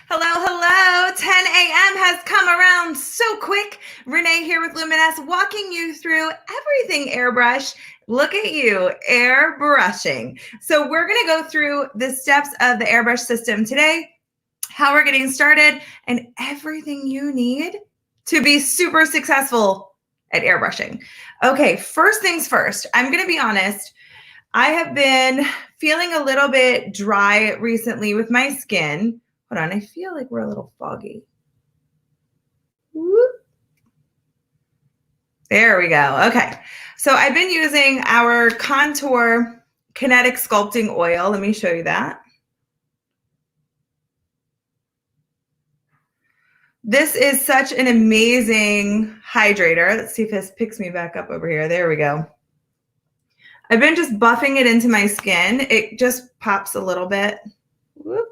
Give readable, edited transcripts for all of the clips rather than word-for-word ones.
Hello, hello. 10 a.m. has come around so quick. Renee here with LUMINESS, walking you through everything airbrush. Look at you, airbrushing. So we're going to go through the steps of the airbrush system today, how we're getting started, and everything you need to be super successful at airbrushing. Okay, first things first, I'm going to be honest. I have been feeling a little bit dry recently with my skin. Hold on, I feel like we're a little foggy. Whoop. There we go. Okay, so I've been using our Contour Kinetic Sculpting Oil. Let me show you that. This is such an amazing hydrator. Let's see if this picks me back up over here. There we go. I've been just buffing it into my skin. It just pops a little bit. Whoop.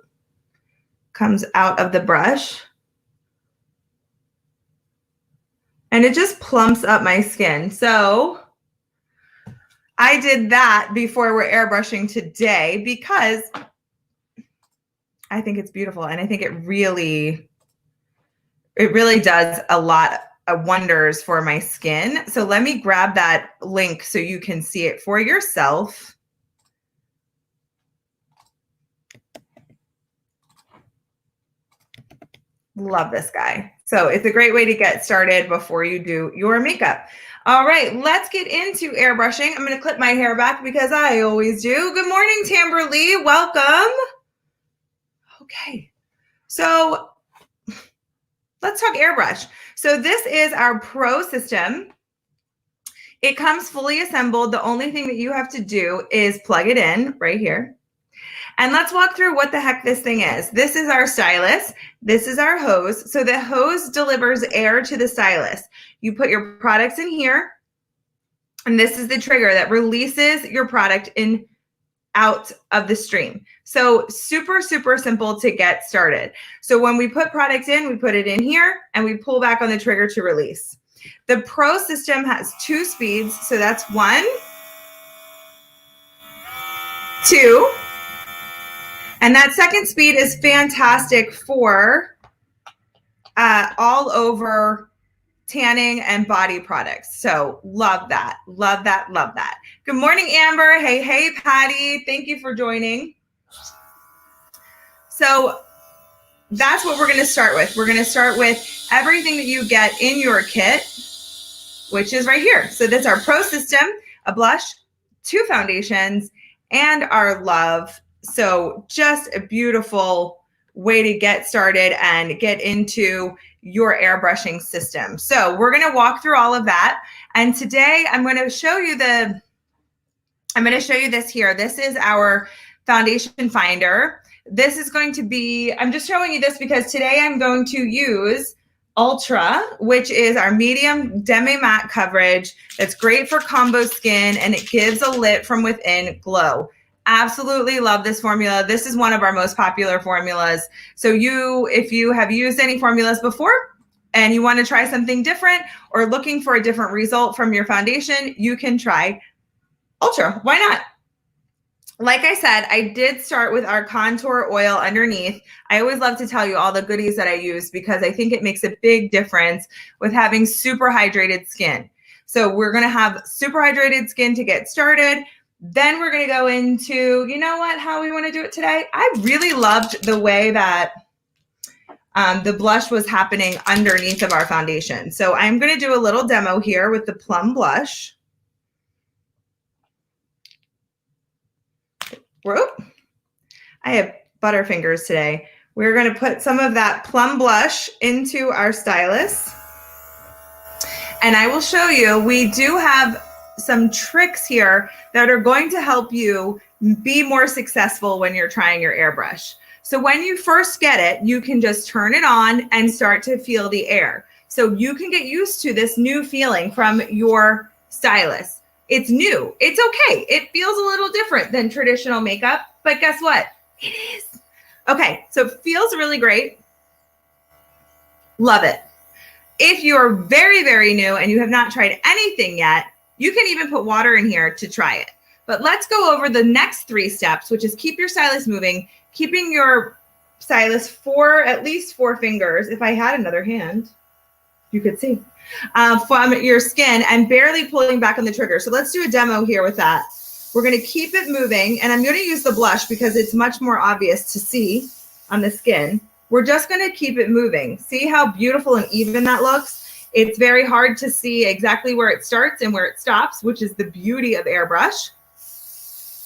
Comes out of the brush. And it just plumps up my skin. So I did that before we're airbrushing today because I think it's beautiful. And I think it really does a lot of wonders for my skin. So let me grab that link so you can see it for yourself. Love this guy. So it's a great way to get started before you do your makeup. All right, let's get into airbrushing. I'm going to clip my hair back because I always do. Good morning, Tamber Lee. Welcome. Okay, so let's talk airbrush. So this is our Pro system. It comes fully assembled. The only thing that you have to do is plug it in right here. And let's walk through what the heck this thing is. This is our stylus. This is our hose. So the hose delivers air to the stylus. You put your products in here, and this is the trigger that releases your product in out of the stream. So super, super simple to get started. So when we put product in, we put it in here, and we pull back on the trigger to release. The Pro system has 2 speeds. So that's 1, 2. And that second speed is fantastic for all over tanning and body products. So love that, love that, love that. Good morning, Amber. Hey, hey, Patty. Thank you for joining. So that's what we're going to start with. We're going to start with everything that you get in your kit, which is right here. So that's our Pro system, a blush, 2 foundations, and our Love. So just a beautiful way to get started and get into your airbrushing system. So we're going to walk through all of that. And today I'm going to show you this here. This is our foundation finder. This is going to be, I'm just showing you this because today I'm going to use Ultra, which is our medium demi-matte coverage. That's great for combo skin, and it gives a lit from within glow. Absolutely love this formula. This is one of our most popular formulas. So if you have used any formulas before and you want to try something different or looking for a different result from your foundation, you can try Ultra. Why not? Like I said, I did start with our contour oil underneath. I always love to tell you all the goodies that I use because I think it makes a big difference with having super hydrated skin. So we're going to have super hydrated skin to get started. Then we're going to go into, you know what, how we want to do it today. I really loved the way that the blush was happening underneath of our foundation. So I'm going to do a little demo here with the Plum Blush. Whoop. I have butterfingers today. We're going to put some of that Plum Blush into our stylus. And I will show you, we do have some tricks here that are going to help you be more successful when you're trying your airbrush. So when you first get it, you can just turn it on and start to feel the air. So you can get used to this new feeling from your stylus. It's new. It's okay. It feels a little different than traditional makeup, but guess what? It is. Okay, so it feels really great. Love it. If you're very, very new and you have not tried anything yet, you can even put water in here to try it. But let's go over the next 3 steps, which is keep your stylus moving, keeping your stylus at least 4 fingers. If I had another hand, you could see, from your skin and barely pulling back on the trigger. So let's do a demo here with that. We're going to keep it moving, and I'm going to use the blush because it's much more obvious to see on the skin. We're just going to keep it moving. See how beautiful and even that looks? It's very hard to see exactly where it starts and where it stops, which is the beauty of airbrush.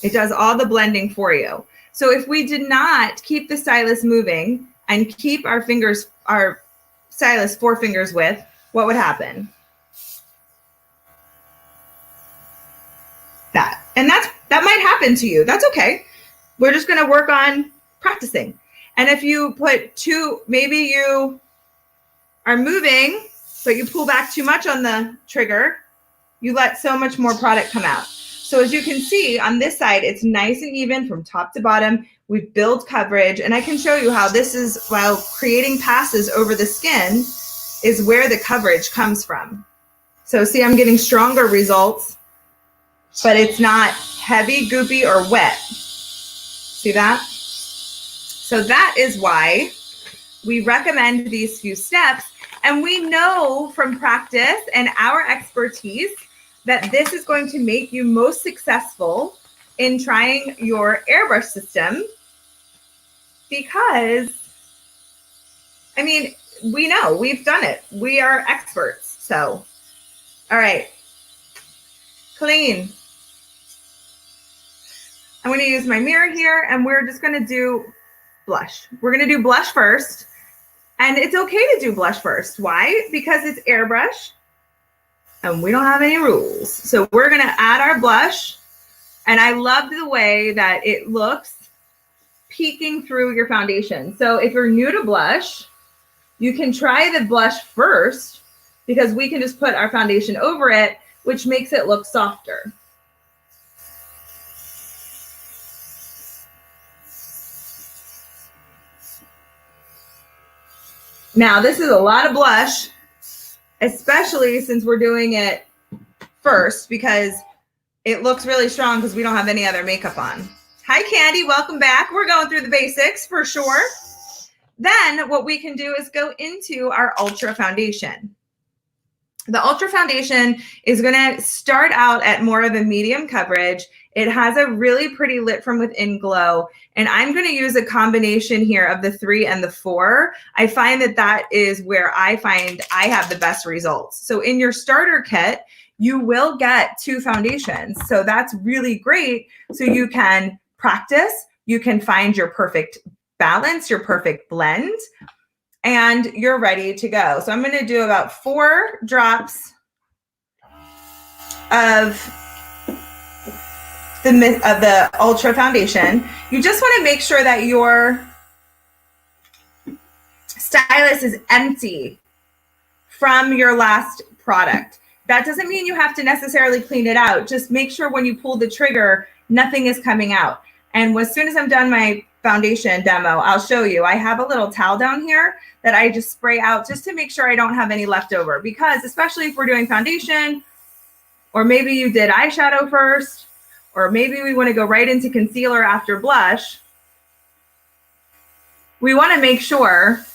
It does all the blending for you. So if we did not keep the stylus moving and keep our fingers, our stylus 4 fingers width, what would happen? That. And that might happen to you. That's okay. We're just going to work on practicing. And if you put maybe you are moving, but you pull back too much on the trigger, you let so much more product come out. So as you can see on this side, it's nice and even from top to bottom. We build coverage, and I can show you how this is, while creating passes over the skin, is where the coverage comes from. So see, I'm getting stronger results, but it's not heavy, goopy, or wet. See that? So that is why we recommend these few steps. And we know from practice and our expertise that this is going to make you most successful in trying your airbrush system, because, I mean, we know, we've done it. We are experts. So, all right, clean. I'm going to use my mirror here, and we're just going to do blush. We're going to do blush first, and it's okay to do blush first. Why? Because it's airbrush, and we don't have any rules. So we're going to add our blush, and I love the way that it looks peeking through your foundation. So if you're new to blush, you can try the blush first, because we can just put our foundation over it, which makes it look softer. Now, this is a lot of blush, especially since we're doing it first, because it looks really strong because we don't have any other makeup on. Hi, Candy. Welcome back. We're going through the basics for sure. Then what we can do is go into our Ultra Foundation. The Ultra Foundation is going to start out at more of a medium coverage. It has a really pretty lit from within glow, and I'm going to use a combination here of the 3 and the 4. I find that that is where I find I have the best results. So in your starter kit, you will get 2 foundations. So that's really great. So you can practice, you can find your perfect balance, your perfect blend, and you're ready to go. So I'm going to do about 4 drops of the Ultra Foundation. You just want to make sure that your stylus is empty from your last product. That doesn't mean you have to necessarily clean it out. Just make sure when you pull the trigger, nothing is coming out. And as soon as I'm done my foundation demo, I'll show you. I have a little towel down here that I just spray out just to make sure I don't have any left over, because especially if we're doing foundation, or maybe you did eyeshadow first, or maybe we want to go right into concealer after blush, we want to make sure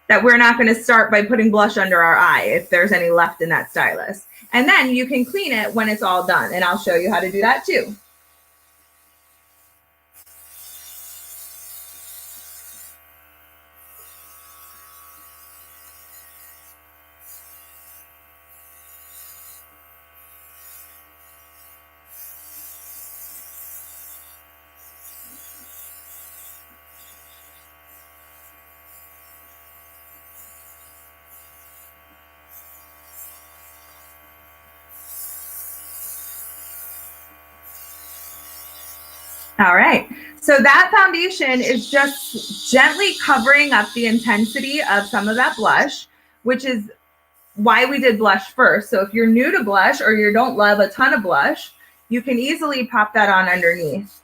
that we're not going to start by putting blush under our eye if there's any left in that stylus. And then you can clean it when it's all done, and I'll show you how to do that too. All right, so that foundation is just gently covering up the intensity of some of that blush, which is why we did blush first. So if you're new to blush or you don't love a ton of blush, you can easily pop that on underneath.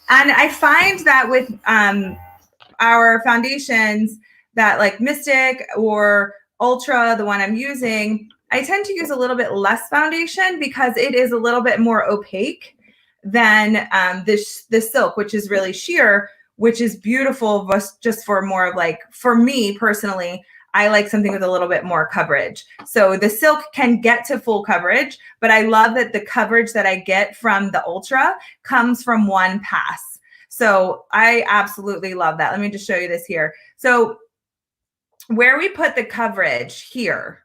And I find that with our foundations that like Mystic or Ultra, the one I'm using, I tend to use a little bit less foundation because it is a little bit more opaque than the silk, which is really sheer, which is beautiful, but just for more of like, for me personally, I like something with a little bit more coverage. So the silk can get to full coverage, but I love that the coverage that I get from the Ultra comes from one pass. So I absolutely love that. Let me just show you this here. So where we put the coverage here,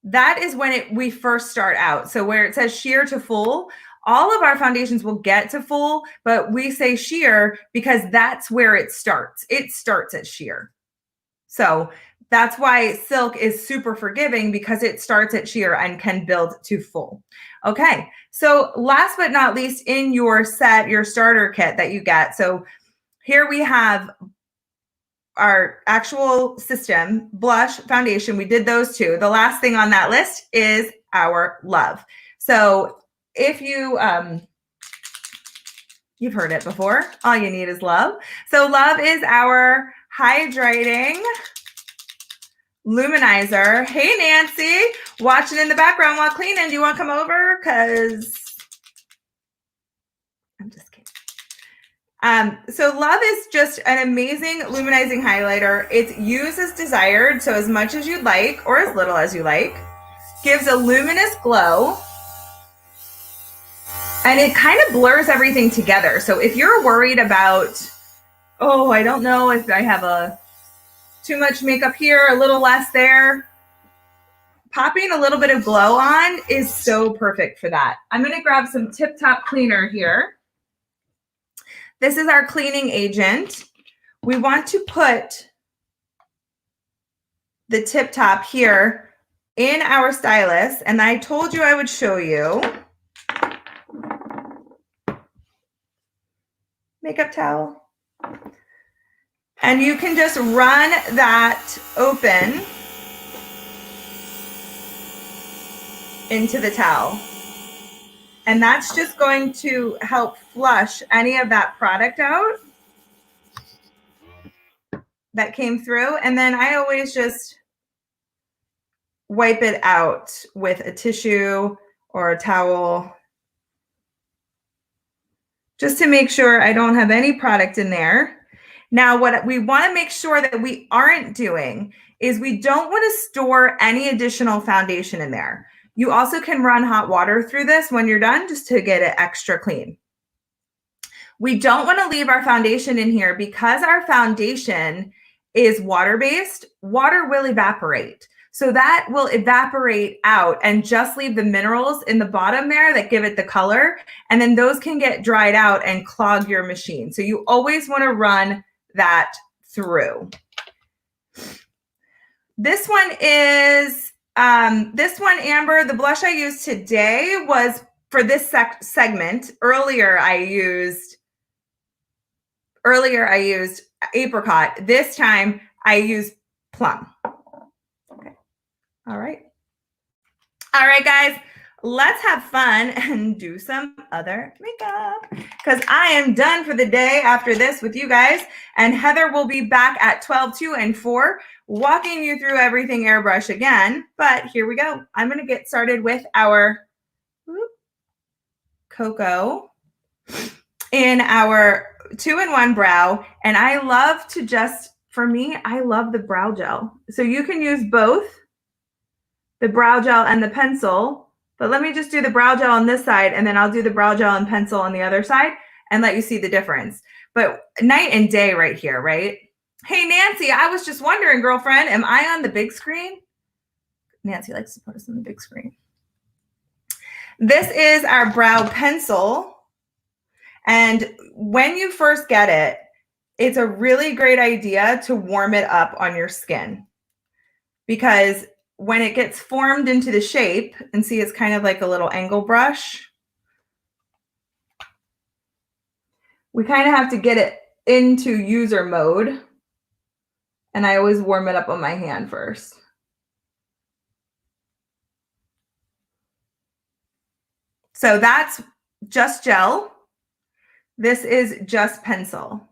that is when we first start out. So where it says sheer to full, all of our foundations will get to full, but we say sheer because that's where it starts. It starts at sheer. So that's why silk is super forgiving, because it starts at sheer and can build to full. Okay, so last but not least, in your set, your starter kit that you get. So here we have our actual system, blush, foundation. We did those two. The last thing on that list is our Love. So if you, you've heard it before, all you need is Love. So Love is our hydrating luminizer. Hey, Nancy, watching in the background while cleaning. Do you want to come over? Because I'm just kidding. So Love is just an amazing luminizing highlighter. It's used as desired, so as much as you'd like or as little as you like. Gives a luminous glow. And it kind of blurs everything together. So if you're worried about, oh, I don't know if I have too much makeup here, a little less there, popping a little bit of glow on is so perfect for that. I'm going to grab some Tip Top cleaner here. This is our cleaning agent. We want to put the Tip Top here in our stylus, and I told you I would show you. Makeup towel. And you can just run that open into the towel. And that's just going to help flush any of that product out that came through. And then I always just wipe it out with a tissue or a towel, just to make sure I don't have any product in there. Now, what we want to make sure that we aren't doing is we don't want to store any additional foundation in there. You also can run hot water through this when you're done, just to get it extra clean. We don't want to leave our foundation in here because our foundation is water-based. Water will evaporate. So that will evaporate out and just leave the minerals in the bottom there that give it the color. And then those can get dried out and clog your machine. So you always want to run that through. This one is, Amber, the blush I used today was for this segment. Earlier I used apricot. This time I used plum. Okay. All right. All right, guys, let's have fun and do some other makeup, because I am done for the day after this with you guys. And Heather will be back at 12, 2, and 4, walking you through everything airbrush again. But here we go. I'm going to get started with our Cocoa in our 2-in-1 brow. And I love to just, for me, I love the brow gel. So you can use both the brow gel and the pencil, but let me just do the brow gel on this side, and then I'll do the brow gel and pencil on the other side and let you see the difference. But night and day right here, right? Hey, Nancy, I was just wondering, girlfriend, am I on the big screen? Nancy likes to put us on the big screen. This is our brow pencil. And when you first get it, it's a really great idea to warm it up on your skin, because when it gets formed into the shape, and see, it's kind of like a little angle brush, we kind of have to get it into user mode. And I always warm it up on my hand first. So that's just gel. This is just pencil.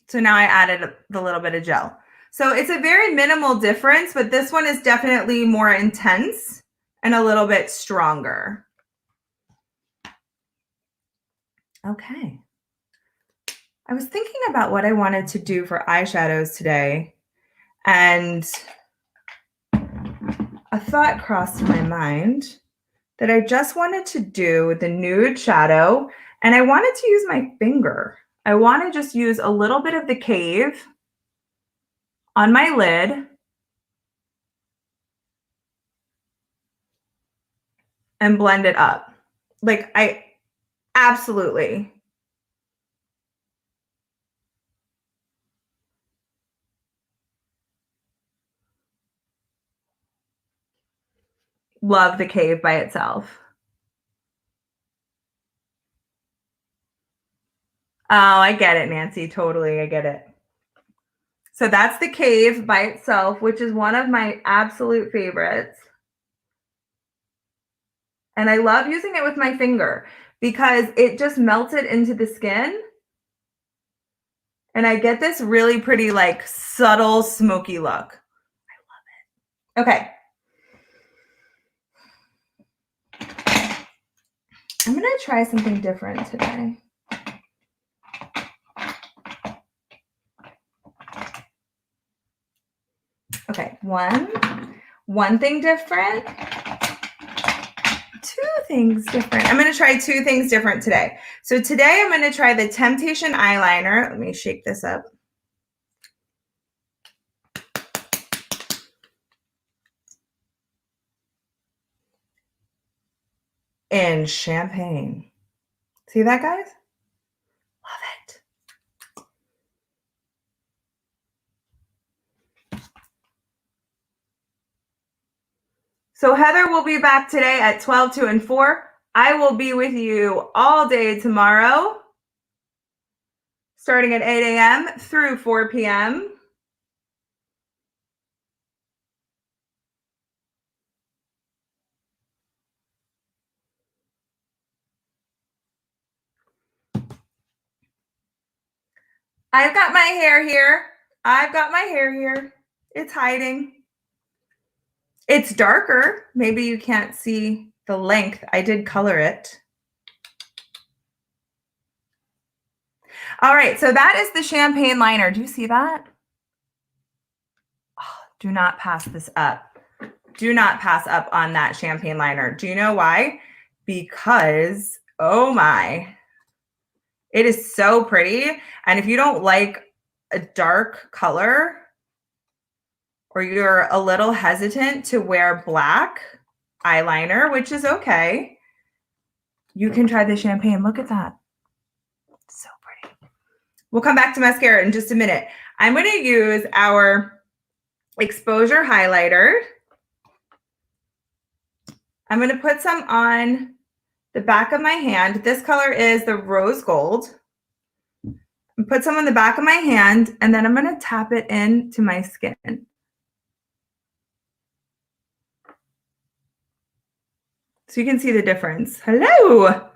So now I added the little bit of gel. So it's a very minimal difference, but this one is definitely more intense. and a little bit stronger. Okay. I was thinking about what I wanted to do for eyeshadows today, and a thought crossed my mind that I just wanted to do the nude shadow, and I wanted to use my finger. I want to just use a little bit of the Cave on my lid and blend it up. Like, I absolutely love the Cave by itself. Oh, I get it, Nancy. Totally. I get it. So that's the Cave by itself, which is one of my absolute favorites. And I love using it with my finger because it just melts it into the skin. And I get this really pretty, like, subtle, smoky look. I love it. Okay. I'm going to try something different today. Okay, one thing different, two things different. I'm going to try two things different today. So today I'm going to try the Temptation eyeliner. Let me shake this up. In champagne. See that, guys? Love it. So Heather will be back today at 12, 2, and 4. I will be with you all day tomorrow, starting at 8 a.m. through 4 p.m. I've got my hair here. I've got my hair here. It's hiding. It's darker. Maybe you can't see the length. I did color it. All right, so that is the champagne liner. Do you see that? Oh, do not pass this up. Do not pass up on that champagne liner. Do you know why? Because, oh my, it is so pretty. And if you don't like a dark color, or you're a little hesitant to wear black eyeliner, which is okay, you can try the champagne. Look at that. So pretty. We'll come back to mascara in just a minute. I'm going to use our exposure highlighter. I'm going to put some on the back of my hand. This color is the rose gold. Put some on the back of my hand, and then I'm going to tap it into my skin. So you can see the difference. Hello.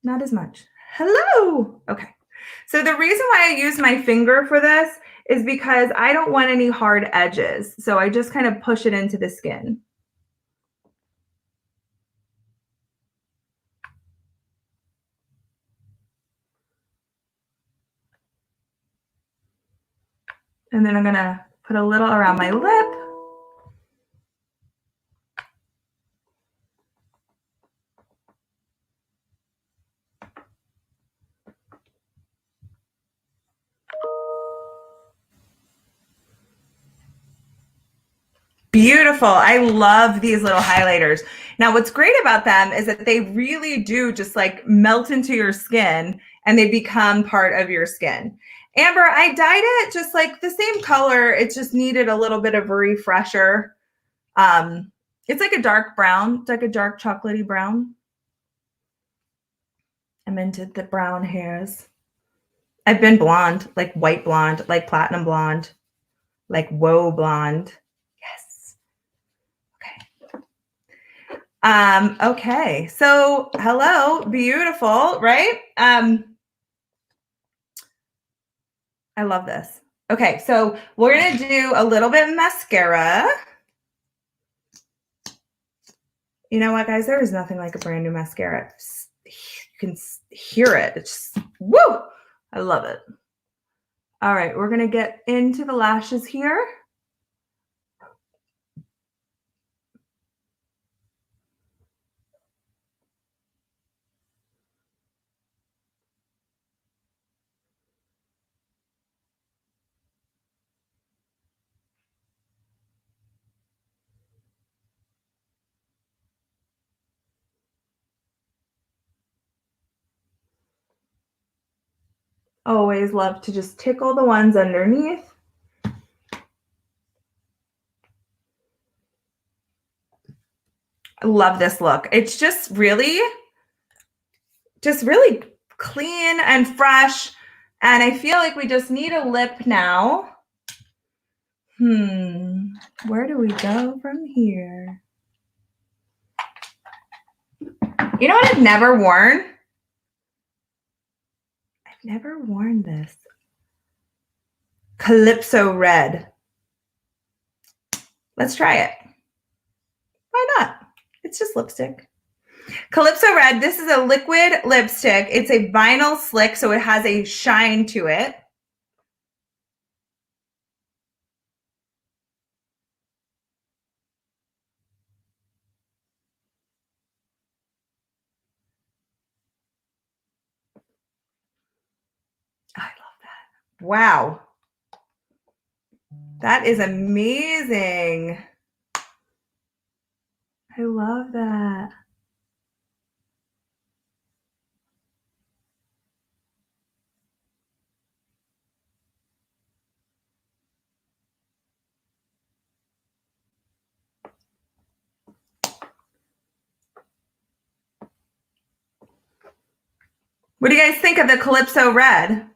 Not as much. Hello. Okay. So the reason why I use my finger for this is because I don't want any hard edges. So I just kind of push it into the skin. And then I'm going to put a little around my lip. Beautiful. I love these little highlighters. Now, what's great about them is that they really do just like melt into your skin and they become part of your skin. Amber, I dyed it just like the same color. It just needed a little bit of a refresher. It's like a dark brown. It's like a dark chocolatey brown. I'm into the brown hairs. I've been blonde, like white blonde, like platinum blonde, like whoa blonde. Yes. Okay. Okay. So hello, beautiful, right? I love this. Okay, so we're gonna do a little bit of mascara. You know what, guys? There is nothing like a brand new mascara. You can hear it. It's just, woo! I love it. All right, we're going to get into the lashes here. Always love to just tickle the ones underneath. I love this look. It's just really clean and fresh. And I feel like we just need a lip now. Where do we go from here? You know what I've never worn? I've never worn this. Calypso Red. Let's try it. Why not? It's just lipstick. Calypso Red, this is a liquid lipstick. It's a vinyl slick, so it has a shine to it. I love that. Wow. That is amazing. I love that. What do you guys think of the Calypso Red?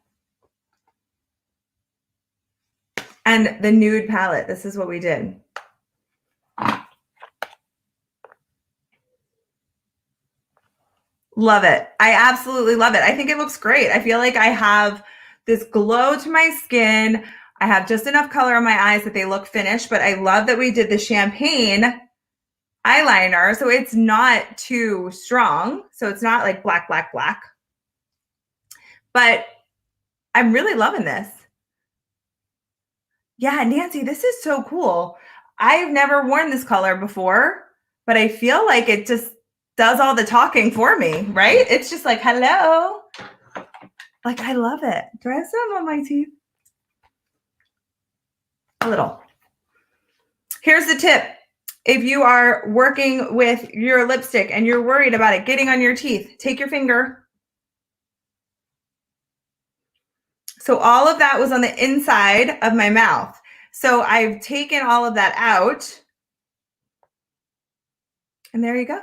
And the nude palette. This is what we did. Love it. I absolutely love it. I think it looks great. I feel like I have this glow to my skin. I have just enough color on my eyes that they look finished, but I love that we did the champagne eyeliner. So it's not too strong. So it's not like black, black, black. But I'm really loving this. Yeah, Nancy, this is so cool. I've never worn this color before, but I feel like it just does all the talking for me, right? It's just like, hello. Like, I love it. Do I have some on my teeth? A little. Here's the tip. If you are working with your lipstick and you're worried about it getting on your teeth, take your finger. So all of that was on the inside of my mouth. So I've taken all of that out. And there you go.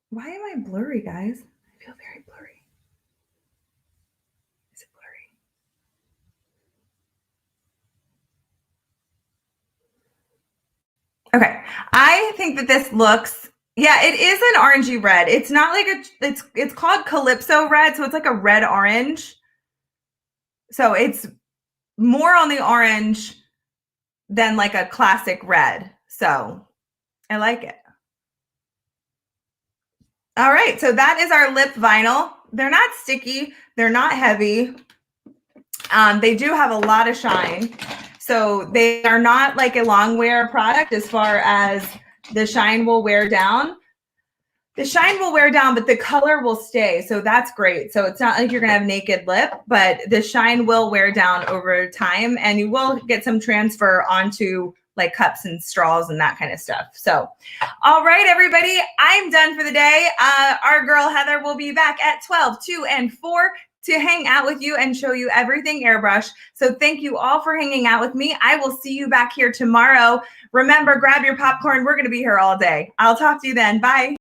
Why am I blurry, guys? I feel very blurry. Is it blurry? Okay. I think that this looks, yeah, it is an orangey red. It's not like it's called Calypso Red, so it's like a red orange. So it's more on the orange than like a classic red. So I like it. All right, so that is our lip vinyl. They're not sticky. They're not heavy. They do have a lot of shine. So they are not like a long wear product as far as the shine will wear down. The shine will wear down, but the color will stay. So that's great. So it's not like you're going to have naked lip, but the shine will wear down over time and you will get some transfer onto like cups and straws and that kind of stuff. So, all right, everybody, I'm done for the day. Our girl Heather will be back at 12, 2, and 4 to hang out with you and show you everything airbrush. So thank you all for hanging out with me. I will see you back here tomorrow. Remember, grab your popcorn. We're going to be here all day. I'll talk to you then. Bye.